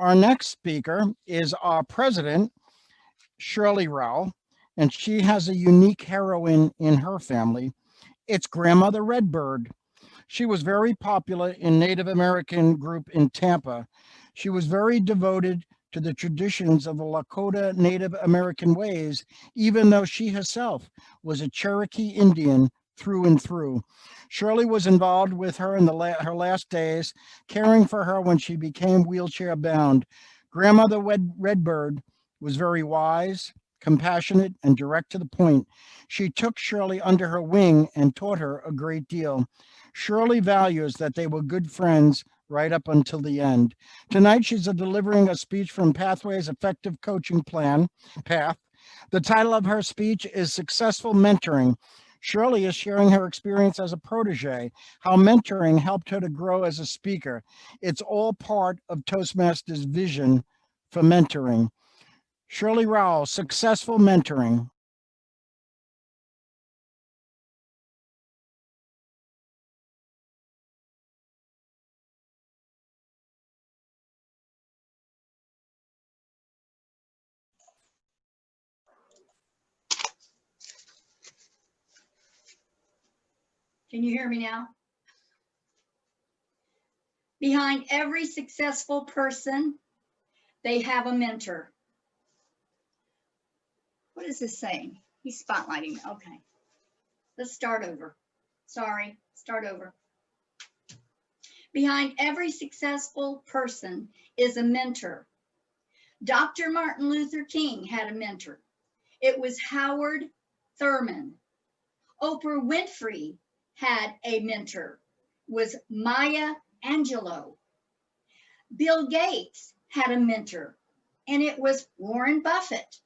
Our next speaker is our president, Shirley Rowell, and she has a unique heroine in her family. It's grandmother Redbird. She was very popular in Native American group in Tampa. She was very devoted to the traditions of the Lakota Native American ways, even though she herself was a Cherokee Indian through and through. Shirley was involved with her in her last days, caring for her when she became wheelchair bound. Grandmother Redbird was very wise, compassionate, and direct to the point. She took Shirley under her wing and taught her a great deal. Shirley values that they were good friends right up until the end. Tonight, she's delivering a speech from Pathways Effective Coaching Plan, PATH. The title of her speech is Successful Mentoring. Shirley is sharing her experience as a protege, how mentoring helped her to grow as a speaker. It's all part of Toastmasters' vision for mentoring. Shirley Rowell, Successful Mentoring. Can you hear me now? Behind every successful person, they have a mentor. What is this saying? He's spotlighting me. Okay. Let's start over. Sorry, start over. Behind every successful person is a mentor. Dr. Martin Luther King had a mentor. It was Howard Thurman. Oprah Winfrey had a mentor, was Maya Angelou. Bill Gates had a mentor, and it was Warren Buffett.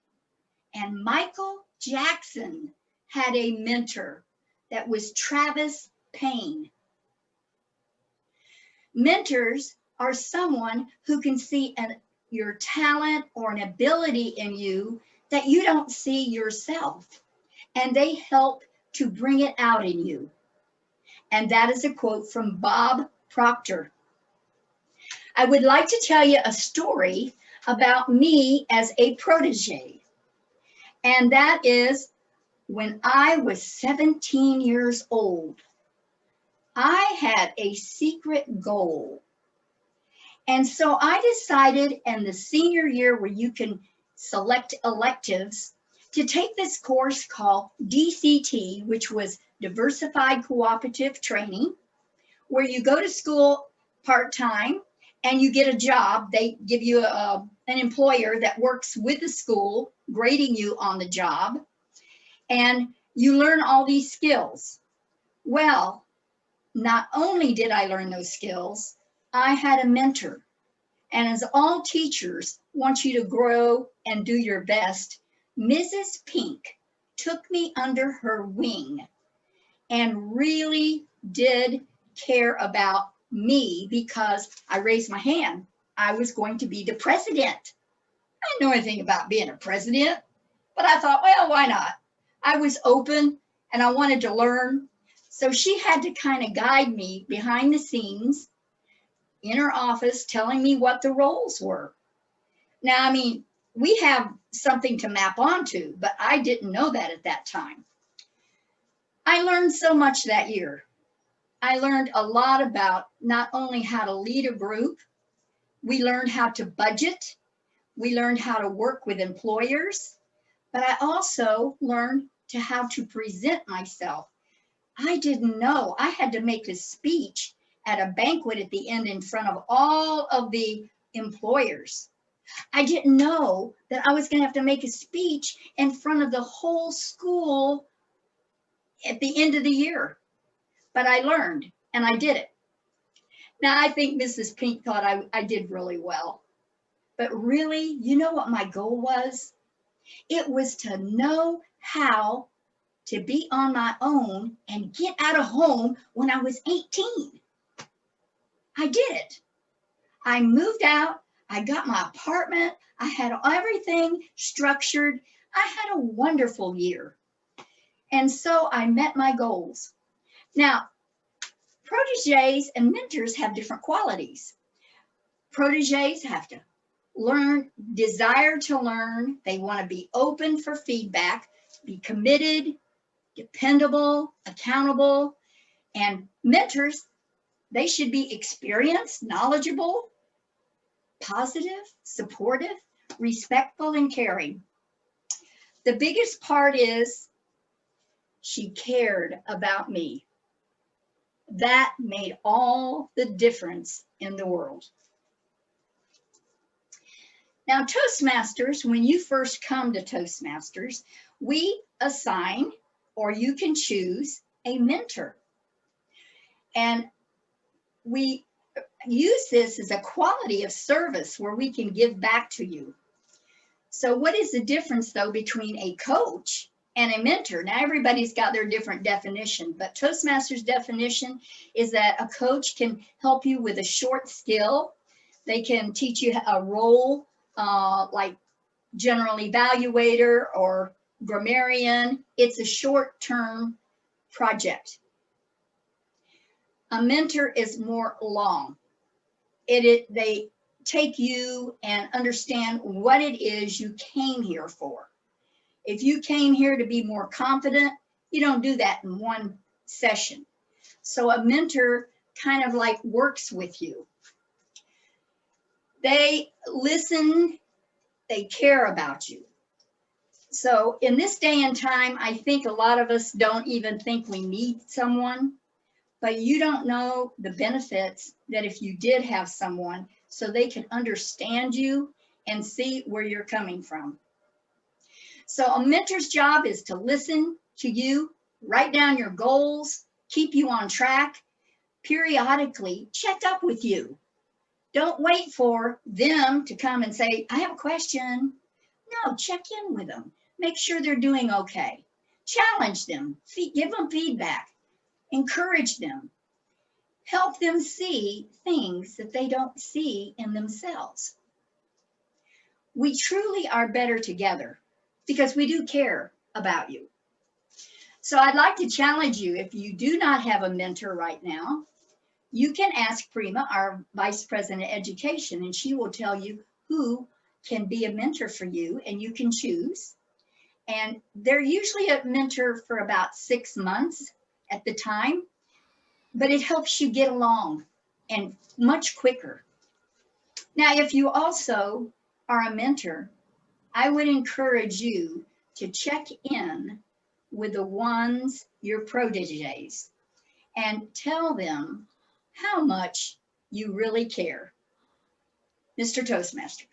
And Michael Jackson had a mentor, that was Travis Payne. Mentors are someone who can see your talent or an ability in you that you don't see yourself, and they help to bring it out in you. And that is a quote from Bob Proctor. I would like to tell you a story about me as a protege. And that is when I was 17 years old, I had a secret goal. And so I decided in the senior year where you can select electives to take this course called DCT, which was Diversified Cooperative Training, where you go to school part-time and you get a job. They give you an employer that works with the school, grading you on the job, and you learn all these skills. Well, not only did I learn those skills, I had a mentor. And as all teachers want you to grow and do your best, Mrs. Pink took me under her wing and really did care about me because I raised my hand. I was going to be the president. I didn't know anything about being a president, but I thought, well, why not? I was open and I wanted to learn. So she had to kind of guide me behind the scenes in her office, telling me what the roles were. Now, I mean, we have something to map onto, but I didn't know that at that time. I learned so much that year. I learned a lot about not only how to lead a group, we learned how to budget, we learned how to work with employers, but I also learned how to present myself. I didn't know I had to make a speech at a banquet at the end in front of all of the employers. I didn't know that I was going to have to make a speech in front of the whole school at the end of the year. But I learned and I did it. Now, I think Mrs. Pink thought I did really well. But really, you know what my goal was? It was to know how to be on my own and get out of home when I was 18. I did it. I moved out. I got my apartment. I had everything structured. I had a wonderful year. And so I met my goals. Now, proteges and mentors have different qualities. Proteges have to desire to learn. They want to be open for feedback, be committed, dependable, accountable, and mentors, they should be experienced, knowledgeable, positive, supportive, respectful, and caring. The biggest part is she cared about me. That made all the difference in the world. Now, Toastmasters, when you first come to Toastmasters, we assign, or you can choose, a mentor. And we use this as a quality of service where we can give back to you. So what is the difference, though, between a coach and a mentor? Now, everybody's got their different definition, but Toastmasters' definition is that a coach can help you with a short skill. They can teach you a role like general evaluator or grammarian. It's a short-term project. A mentor is more long. They take you and understand what it is you came here for. If you came here to be more confident, you don't do that in one session. So a mentor kind of like works with you. They listen, they care about you. So in this day and time, I think a lot of us don't even think we need someone, but you don't know the benefits that if you did have someone, so they can understand you and see where you're coming from. So a mentor's job is to listen to you, write down your goals, keep you on track, periodically check up with you. Don't wait for them to come and say, I have a question. No, check in with them. Make sure they're doing okay. Challenge them, give them feedback, encourage them. Help them see things that they don't see in themselves. We truly are better together because we do care about you. So I'd like to challenge you, if you do not have a mentor right now, you can ask Prima, our Vice President of Education, and she will tell you who can be a mentor for you, and you can choose. And they're usually a mentor for about 6 months at the time, but it helps you get along and much quicker. Now, if you also are a mentor, I would encourage you to check in with the ones, your proteges, and tell them how much you really care. Mr. Toastmaster.